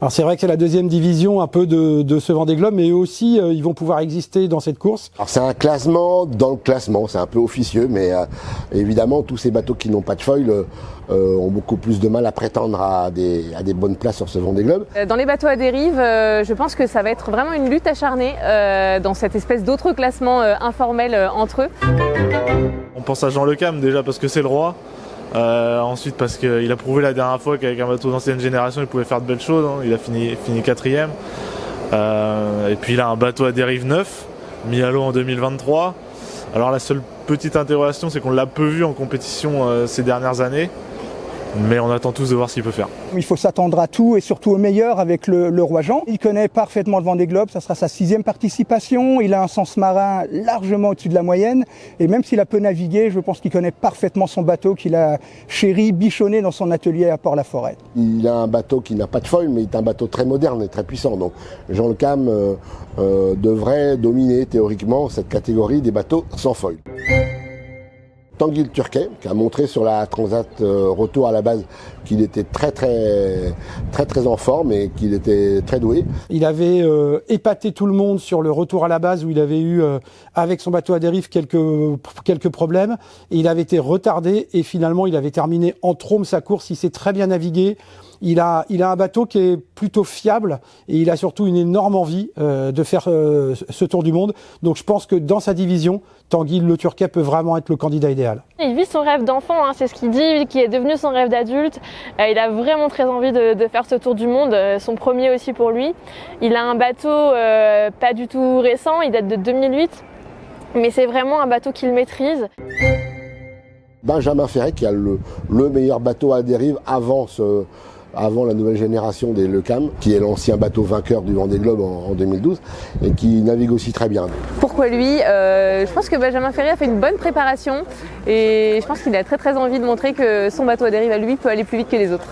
Alors c'est vrai que c'est la deuxième division un peu de ce Vendée Globe, mais eux aussi ils vont pouvoir exister dans cette course. Alors c'est un classement dans le classement, c'est un peu officieux, mais évidemment tous ces bateaux qui n'ont pas de foil ont beaucoup plus de mal à prétendre à des bonnes places sur ce Vendée Globe. Dans les bateaux à dérive, je pense que ça va être vraiment une lutte acharnée dans cette espèce d'autre classement informel entre eux. On pense à Jean Le Cam déjà parce que c'est le roi. Ensuite parce qu'il a prouvé la dernière fois qu'avec un bateau d'ancienne génération il pouvait faire de belles choses, hein. Il a fini 4e. Et puis il a un bateau à dérive neuf, mis à l'eau en 2023. Alors la seule petite interrogation c'est qu'on l'a peu vu en compétition ces dernières années. Mais on attend tous de voir ce qu'il peut faire. Il faut s'attendre à tout et surtout au meilleur avec le roi Jean. Il connaît parfaitement le Vendée Globe, ça sera sa 6e participation. Il a un sens marin largement au-dessus de la moyenne. Et même s'il a peu navigué, je pense qu'il connaît parfaitement son bateau qu'il a chéri, bichonné dans son atelier à Port-la-Forêt. Il a un bateau qui n'a pas de foil, mais il est un bateau très moderne et très puissant. Donc Jean Le Cam devrait dominer théoriquement cette catégorie des bateaux sans foil. Tanguy Le Turquet, qui a montré sur la Transat retour à la base qu'il était très en forme et qu'il était très doué. Il avait épaté tout le monde sur le retour à la base où il avait eu, avec son bateau à dérive, quelques problèmes. Et il avait été retardé et finalement il avait terminé en trône sa course. Il s'est très bien navigué. Il a un bateau qui est plutôt fiable et il a surtout une énorme envie de faire ce tour du monde. Donc je pense que dans sa division, Tanguy Le Turquet peut vraiment être le candidat idéal. Il vit son rêve d'enfant, hein, c'est ce qu'il dit, qui est devenu son rêve d'adulte. Il a vraiment très envie de faire ce tour du monde, son premier aussi pour lui. Il a un bateau pas du tout récent, il date de 2008, mais c'est vraiment un bateau qu'il maîtrise. Benjamin Ferret qui a le meilleur bateau à dérive avant la nouvelle génération des Le Cam, qui est l'ancien bateau vainqueur du Vendée Globe en 2012 et qui navigue aussi très bien. Pourquoi lui Je pense que Benjamin Ferret a fait une bonne préparation et je pense qu'il a très envie de montrer que son bateau à dérive à lui peut aller plus vite que les autres.